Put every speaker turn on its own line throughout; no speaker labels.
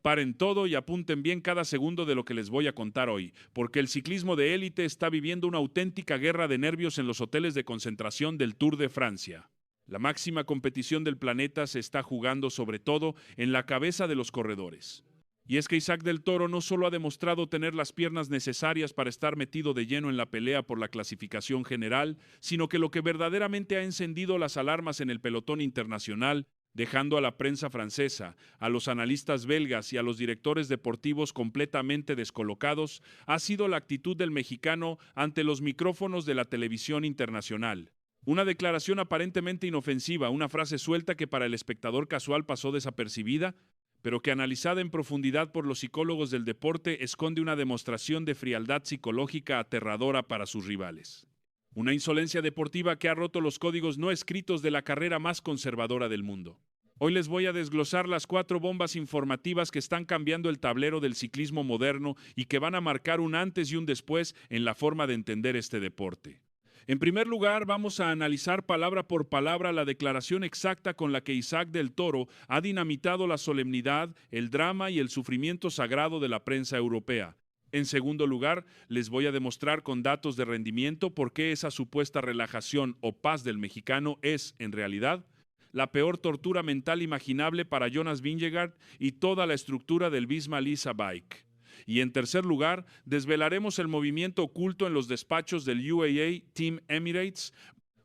Paren todo y apunten bien cada segundo de lo que les voy a contar hoy, porque el ciclismo de élite está viviendo una auténtica guerra de nervios en los hoteles de concentración del Tour de Francia. La máxima competición del planeta se está jugando sobre todo en la cabeza de los corredores. Y es que Isaac del Toro no solo ha demostrado tener las piernas necesarias para estar metido de lleno en la pelea por la clasificación general, sino que lo que verdaderamente ha encendido las alarmas en el pelotón internacional, dejando a la prensa francesa, a los analistas belgas y a los directores deportivos completamente descolocados, ha sido la actitud del mexicano ante los micrófonos de la televisión internacional. Una declaración aparentemente inofensiva, una frase suelta que para el espectador casual pasó desapercibida, pero que analizada en profundidad por los psicólogos del deporte esconde una demostración de frialdad psicológica aterradora para sus rivales. Una insolencia deportiva que ha roto los códigos no escritos de la carrera más conservadora del mundo. Hoy les voy a desglosar las 4 bombas informativas que están cambiando el tablero del ciclismo moderno y que van a marcar un antes y un después en la forma de entender este deporte. En primer lugar, vamos a analizar palabra por palabra la declaración exacta con la que Isaac del Toro ha dinamitado la solemnidad, el drama y el sufrimiento sagrado de la prensa europea. En segundo lugar, les voy a demostrar con datos de rendimiento por qué esa supuesta relajación o paz del mexicano es, en realidad, la peor tortura mental imaginable para Jonas Vingegaard y toda la estructura del Visma Lease Bike. Y en tercer lugar, desvelaremos el movimiento oculto en los despachos del UAE Team Emirates,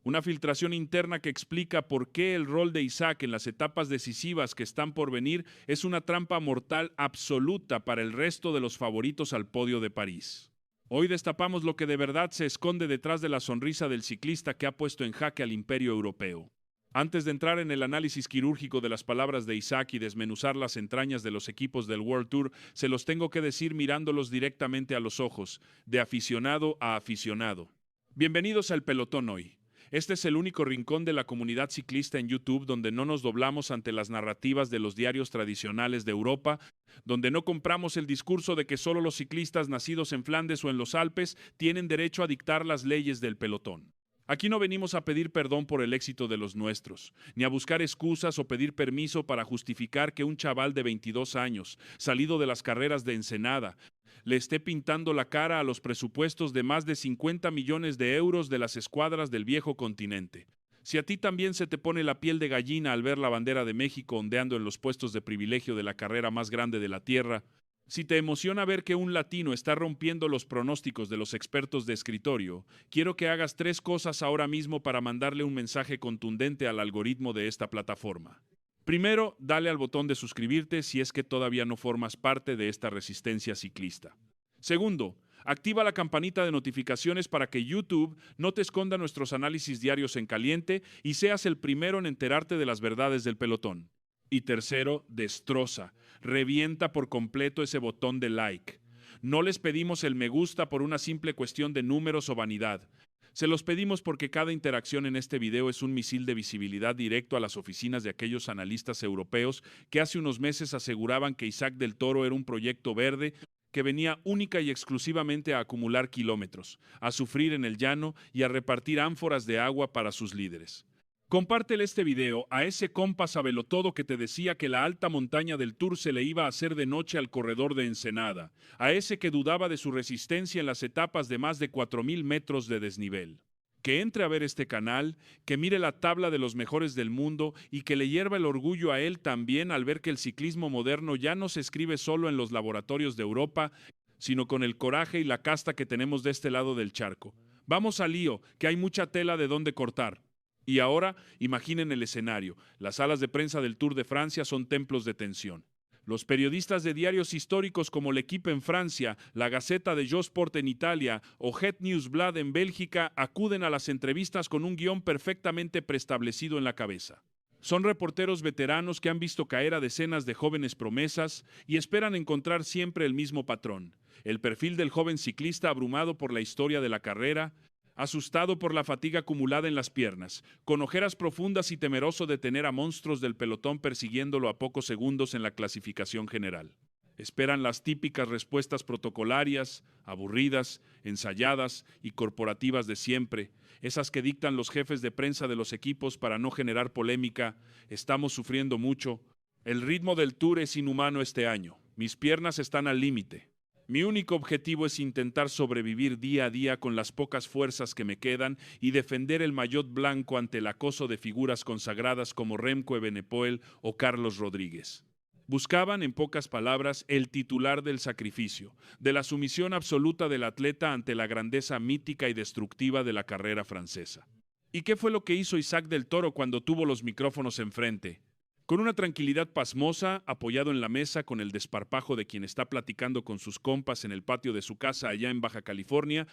una filtración interna que explica por qué el rol de Isaac en las etapas decisivas que están por venir es una trampa mortal absoluta para el resto de los favoritos al podio de París. Hoy destapamos lo que de verdad se esconde detrás de la sonrisa del ciclista que ha puesto en jaque al imperio europeo. Antes de entrar en el análisis quirúrgico de las palabras de Isaac y desmenuzar las entrañas de los equipos del World Tour, se los tengo que decir mirándolos directamente a los ojos, de aficionado a aficionado. Bienvenidos al pelotón hoy. Este es el único rincón de la comunidad ciclista en YouTube donde no nos doblamos ante las narrativas de los diarios tradicionales de Europa, donde no compramos el discurso de que solo los ciclistas nacidos en Flandes o en los Alpes tienen derecho a dictar las leyes del pelotón. Aquí no venimos a pedir perdón por el éxito de los nuestros, ni a buscar excusas o pedir permiso para justificar que un chaval de 22 años, salido de las carreras de Ensenada, le esté pintando la cara a los presupuestos de más de 50 millones de euros de las escuadras del viejo continente. Si a ti también se te pone la piel de gallina al ver la bandera de México ondeando en los puestos de privilegio de la carrera más grande de la tierra, si te emociona ver que un latino está rompiendo los pronósticos de los expertos de escritorio, quiero que hagas 3 cosas ahora mismo para mandarle un mensaje contundente al algoritmo de esta plataforma. Primero, dale al botón de suscribirte si es que todavía no formas parte de esta resistencia ciclista. Segundo, activa la campanita de notificaciones para que YouTube no te esconda nuestros análisis diarios en caliente y seas el primero en enterarte de las verdades del pelotón. Y tercero, destroza, revienta por completo ese botón de like. No les pedimos el me gusta por una simple cuestión de números o vanidad. Se los pedimos porque cada interacción en este video es un misil de visibilidad directo a las oficinas de aquellos analistas europeos que hace unos meses aseguraban que Isaac del Toro era un proyecto verde que venía única y exclusivamente a acumular kilómetros, a sufrir en el llano y a repartir ánforas de agua para sus líderes. Compártele este video a ese compa sabelotodo que te decía que la alta montaña del Tour se le iba a hacer de noche al corredor de Ensenada, a ese que dudaba de su resistencia en las etapas de más de 4000 metros de desnivel. Que entre a ver este canal, que mire la tabla de los mejores del mundo y que le hierva el orgullo a él también al ver que el ciclismo moderno ya no se escribe solo en los laboratorios de Europa, sino con el coraje y la casta que tenemos de este lado del charco. Vamos al lío, que hay mucha tela de dónde cortar. Y ahora, imaginen el escenario. Las salas de prensa del Tour de Francia son templos de tensión. Los periodistas de diarios históricos como L'Equipe en Francia, la Gazzetta de Sport en Italia o Het Nieuwsblad en Bélgica acuden a las entrevistas con un guión perfectamente preestablecido en la cabeza. Son reporteros veteranos que han visto caer a decenas de jóvenes promesas y esperan encontrar siempre el mismo patrón. El perfil del joven ciclista abrumado por la historia de la carrera, asustado por la fatiga acumulada en las piernas, con ojeras profundas y temeroso de tener a monstruos del pelotón persiguiéndolo a pocos segundos en la clasificación general. Esperan las típicas respuestas protocolarias, aburridas, ensayadas y corporativas de siempre, esas que dictan los jefes de prensa de los equipos para no generar polémica. Estamos sufriendo mucho. El ritmo del Tour es inhumano este año. Mis piernas están al límite. Mi único objetivo es intentar sobrevivir día a día con las pocas fuerzas que me quedan y defender el maillot blanco ante el acoso de figuras consagradas como Remco Evenepoel o Carlos Rodríguez. Buscaban, en pocas palabras, el titular del sacrificio, de la sumisión absoluta del atleta ante la grandeza mítica y destructiva de la carrera francesa. ¿Y qué fue lo que hizo Isaac del Toro cuando tuvo los micrófonos enfrente? Con una tranquilidad pasmosa, apoyado en la mesa con el desparpajo de quien está platicando con sus compas en el patio de su casa allá en Baja California,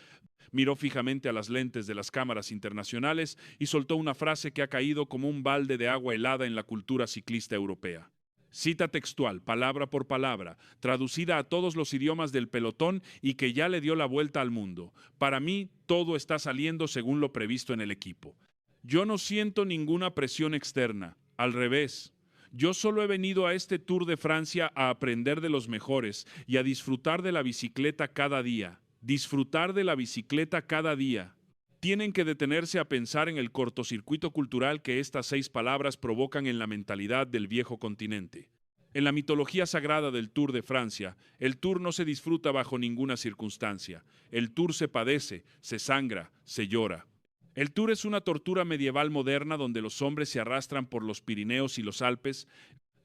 miró fijamente a las lentes de las cámaras internacionales y soltó una frase que ha caído como un balde de agua helada en la cultura ciclista europea. Cita textual, palabra por palabra, traducida a todos los idiomas del pelotón y que ya le dio la vuelta al mundo. Para mí, todo está saliendo según lo previsto en el equipo. Yo no siento ninguna presión externa, al revés. Yo solo he venido a este Tour de Francia a aprender de los mejores y a disfrutar de la bicicleta cada día. Disfrutar de la bicicleta cada día. Tienen que detenerse a pensar en el cortocircuito cultural que estas 6 palabras provocan en la mentalidad del viejo continente. En la mitología sagrada del Tour de Francia, el Tour no se disfruta bajo ninguna circunstancia. El Tour se padece, se sangra, se llora. El Tour es una tortura medieval moderna donde los hombres se arrastran por los Pirineos y los Alpes,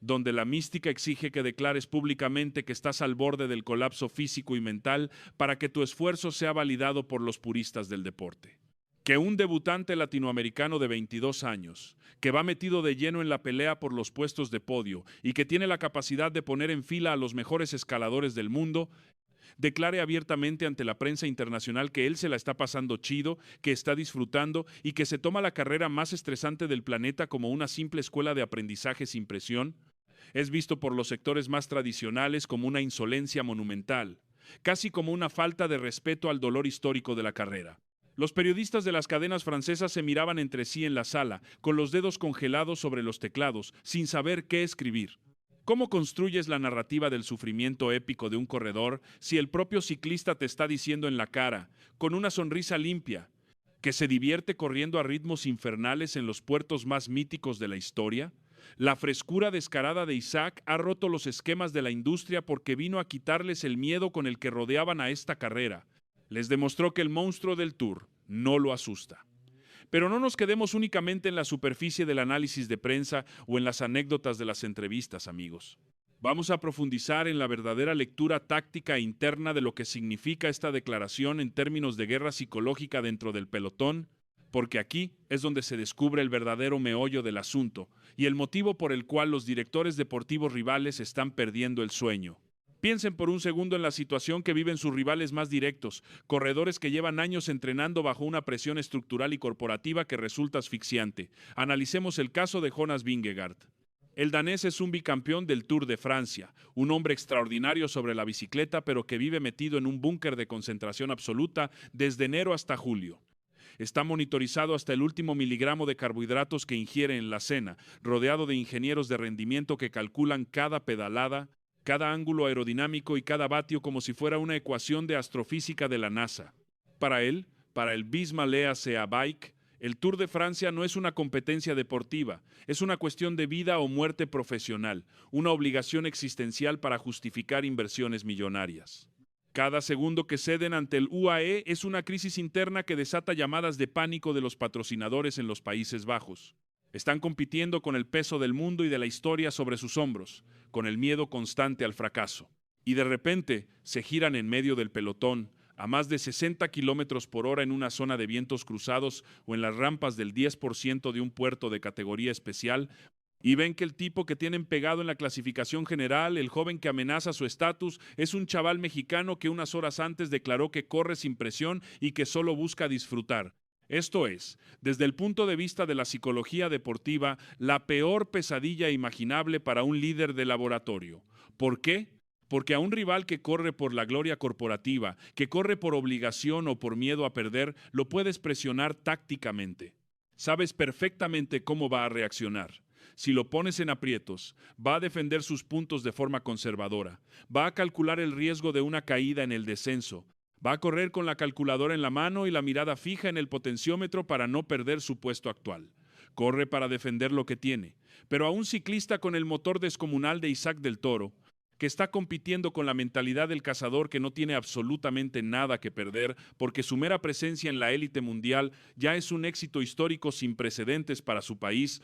donde la mística exige que declares públicamente que estás al borde del colapso físico y mental para que tu esfuerzo sea validado por los puristas del deporte. Que un debutante latinoamericano de 22 años, que va metido de lleno en la pelea por los puestos de podio y que tiene la capacidad de poner en fila a los mejores escaladores del mundo, declare abiertamente ante la prensa internacional que él se la está pasando chido, que está disfrutando y que se toma la carrera más estresante del planeta como una simple escuela de aprendizaje sin presión, es visto por los sectores más tradicionales como una insolencia monumental, casi como una falta de respeto al dolor histórico de la carrera. Los periodistas de las cadenas francesas se miraban entre sí en la sala, con los dedos congelados sobre los teclados, sin saber qué escribir. ¿Cómo construyes la narrativa del sufrimiento épico de un corredor si el propio ciclista te está diciendo en la cara, con una sonrisa limpia, que se divierte corriendo a ritmos infernales en los puertos más míticos de la historia? La frescura descarada de Isaac ha roto los esquemas de la industria porque vino a quitarles el miedo con el que rodeaban a esta carrera. Les demostró que el monstruo del Tour no lo asusta. Pero no nos quedemos únicamente en la superficie del análisis de prensa o en las anécdotas de las entrevistas, amigos. Vamos a profundizar en la verdadera lectura táctica e interna de lo que significa esta declaración en términos de guerra psicológica dentro del pelotón, porque aquí es donde se descubre el verdadero meollo del asunto y el motivo por el cual los directores deportivos rivales están perdiendo el sueño. Piensen por un segundo en la situación que viven sus rivales más directos, corredores que llevan años entrenando bajo una presión estructural y corporativa que resulta asfixiante. Analicemos el caso de Jonas Vingegaard. El danés es un bicampeón del Tour de Francia, un hombre extraordinario sobre la bicicleta, pero que vive metido en un búnker de concentración absoluta desde enero hasta julio. Está monitorizado hasta el último miligramo de carbohidratos que ingiere en la cena, rodeado de ingenieros de rendimiento que calculan cada pedalada, cada ángulo aerodinámico y cada vatio como si fuera una ecuación de astrofísica de la NASA. Para él, para el Bismalea Sea Bike, el Tour de Francia no es una competencia deportiva, es una cuestión de vida o muerte profesional, una obligación existencial para justificar inversiones millonarias. Cada segundo que ceden ante el UAE es una crisis interna que desata llamadas de pánico de los patrocinadores en los Países Bajos. Están compitiendo con el peso del mundo y de la historia sobre sus hombros, con el miedo constante al fracaso. Y de repente se giran en medio del pelotón, a más de 60 kilómetros por hora en una zona de vientos cruzados o en las rampas del 10% de un puerto de categoría especial, y ven que el tipo que tienen pegado en la clasificación general, el joven que amenaza su estatus, es un chaval mexicano que unas horas antes declaró que corre sin presión y que solo busca disfrutar. Esto es, desde el punto de vista de la psicología deportiva, la peor pesadilla imaginable para un líder de laboratorio. ¿Por qué? Porque a un rival que corre por la gloria corporativa, que corre por obligación o por miedo a perder, lo puedes presionar tácticamente. Sabes perfectamente cómo va a reaccionar. Si lo pones en aprietos, va a defender sus puntos de forma conservadora, va a calcular el riesgo de una caída en el descenso, va a correr con la calculadora en la mano y la mirada fija en el potenciómetro para no perder su puesto actual. Corre para defender lo que tiene. Pero a un ciclista con el motor descomunal de Isaac del Toro, que está compitiendo con la mentalidad del cazador que no tiene absolutamente nada que perder porque su mera presencia en la élite mundial ya es un éxito histórico sin precedentes para su país.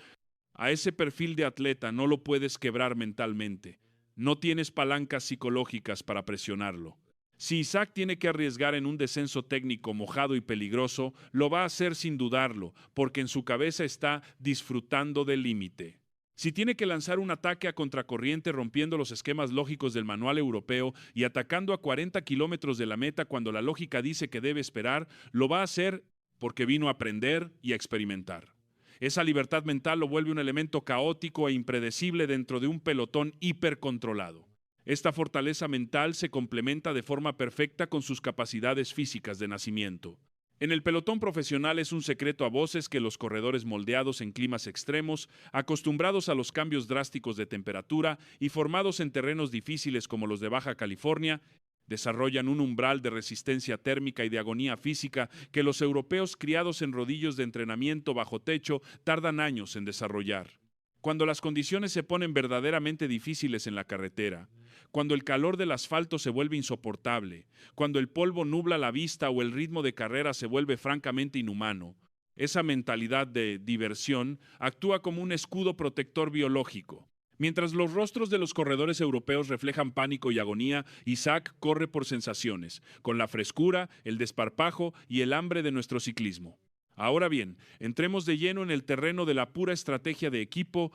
A ese perfil de atleta no lo puedes quebrar mentalmente. No tienes palancas psicológicas para presionarlo. Si Isaac tiene que arriesgar en un descenso técnico mojado y peligroso, lo va a hacer sin dudarlo, porque en su cabeza está disfrutando del límite. Si tiene que lanzar un ataque a contracorriente rompiendo los esquemas lógicos del manual europeo y atacando a 40 kilómetros de la meta cuando la lógica dice que debe esperar, lo va a hacer porque vino a aprender y a experimentar. Esa libertad mental lo vuelve un elemento caótico e impredecible dentro de un pelotón hipercontrolado. Esta fortaleza mental se complementa de forma perfecta con sus capacidades físicas de nacimiento. En el pelotón profesional es un secreto a voces que los corredores moldeados en climas extremos, acostumbrados a los cambios drásticos de temperatura y formados en terrenos difíciles como los de Baja California, desarrollan un umbral de resistencia térmica y de agonía física que los europeos criados en rodillos de entrenamiento bajo techo tardan años en desarrollar. Cuando las condiciones se ponen verdaderamente difíciles en la carretera, cuando el calor del asfalto se vuelve insoportable, cuando el polvo nubla la vista o el ritmo de carrera se vuelve francamente inhumano, esa mentalidad de diversión actúa como un escudo protector biológico. Mientras los rostros de los corredores europeos reflejan pánico y agonía, Isaac corre por sensaciones, con la frescura, el desparpajo y el hambre de nuestro ciclismo. Ahora bien, entremos de lleno en el terreno de la pura estrategia de equipo,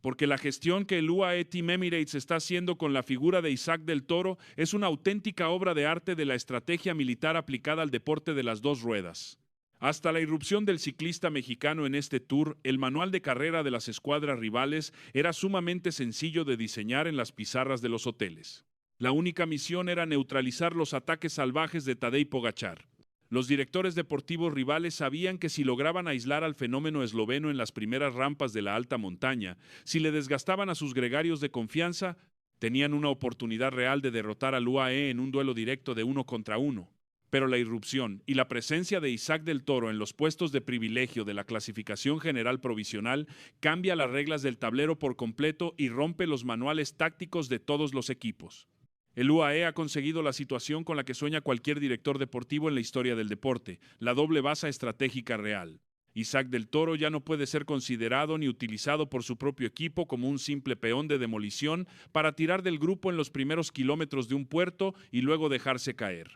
porque la gestión que el UAE Team Emirates está haciendo con la figura de Isaac del Toro es una auténtica obra de arte de la estrategia militar aplicada al deporte de las dos ruedas. Hasta la irrupción del ciclista mexicano en este tour, el manual de carrera de las escuadras rivales era sumamente sencillo de diseñar en las pizarras de los hoteles. La única misión era neutralizar los ataques salvajes de Tadej Pogačar. Los directores deportivos rivales sabían que si lograban aislar al fenómeno esloveno en las primeras rampas de la alta montaña, si le desgastaban a sus gregarios de confianza, tenían una oportunidad real de derrotar al UAE en un duelo directo de 1 contra 1. Pero la irrupción y la presencia de Isaac del Toro en los puestos de privilegio de la clasificación general provisional cambia las reglas del tablero por completo y rompe los manuales tácticos de todos los equipos. El UAE ha conseguido la situación con la que sueña cualquier director deportivo en la historia del deporte, la doble baza estratégica real. Isaac del Toro ya no puede ser considerado ni utilizado por su propio equipo como un simple peón de demolición para tirar del grupo en los primeros kilómetros de un puerto y luego dejarse caer.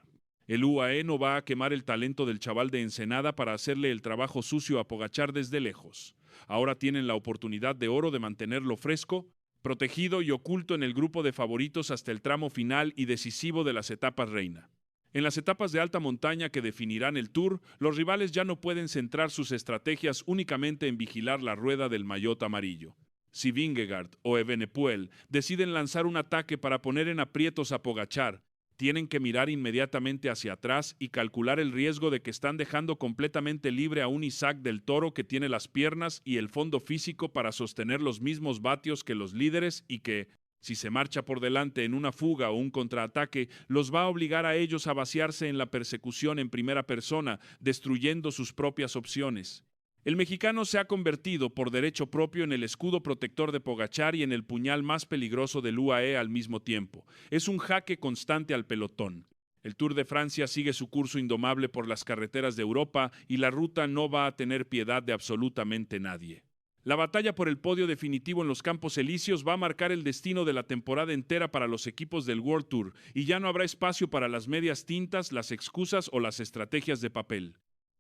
El UAE no va a quemar el talento del chaval de Ensenada para hacerle el trabajo sucio a Pogačar desde lejos. Ahora tienen la oportunidad de oro de mantenerlo fresco, protegido y oculto en el grupo de favoritos hasta el tramo final y decisivo de las etapas reina. En las etapas de alta montaña que definirán el Tour, los rivales ya no pueden centrar sus estrategias únicamente en vigilar la rueda del maillot amarillo. Si Vingegaard o Evenepoel deciden lanzar un ataque para poner en aprietos a Pogačar, tienen que mirar inmediatamente hacia atrás y calcular el riesgo de que están dejando completamente libre a un Isaac del Toro que tiene las piernas y el fondo físico para sostener los mismos vatios que los líderes y que, si se marcha por delante en una fuga o un contraataque, los va a obligar a ellos a vaciarse en la persecución en primera persona, destruyendo sus propias opciones. El mexicano se ha convertido por derecho propio en el escudo protector de Pogačar y en el puñal más peligroso del UAE al mismo tiempo. Es un jaque constante al pelotón. El Tour de Francia sigue su curso indomable por las carreteras de Europa y la ruta no va a tener piedad de absolutamente nadie. La batalla por el podio definitivo en los Campos Elíseos va a marcar el destino de la temporada entera para los equipos del World Tour y ya no habrá espacio para las medias tintas, las excusas o las estrategias de papel.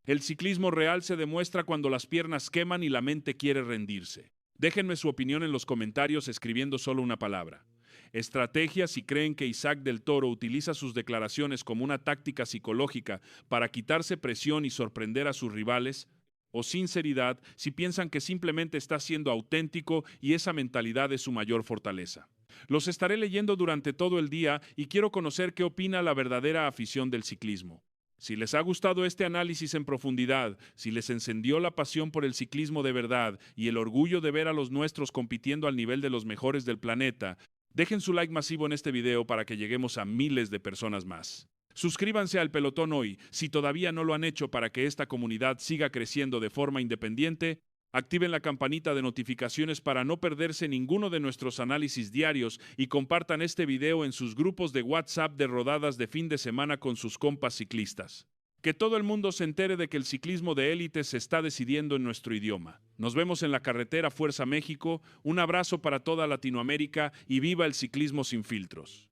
El ciclismo real se demuestra cuando las piernas queman y la mente quiere rendirse. Déjenme su opinión en los comentarios escribiendo solo una palabra. Estrategia si creen que Isaac del Toro utiliza sus declaraciones como una táctica psicológica para quitarse presión y sorprender a sus rivales, o sinceridad si piensan que simplemente está siendo auténtico y esa mentalidad es su mayor fortaleza. Los estaré leyendo durante todo el día y quiero conocer qué opina la verdadera afición del ciclismo. Si les ha gustado este análisis en profundidad, si les encendió la pasión por el ciclismo de verdad y el orgullo de ver a los nuestros compitiendo al nivel de los mejores del planeta, dejen su like masivo en este video para que lleguemos a miles de personas más. Suscríbanse al pelotón hoy, si todavía no lo han hecho para que esta comunidad siga creciendo de forma independiente Activen la campanita de notificaciones para no perderse ninguno de nuestros análisis diarios y compartan este video en sus grupos de WhatsApp de rodadas de fin de semana con sus compas ciclistas. Que todo el mundo se entere de que el ciclismo de élite se está decidiendo en nuestro idioma. Nos vemos en la carretera. Fuerza México, un abrazo para toda Latinoamérica y viva el ciclismo sin filtros.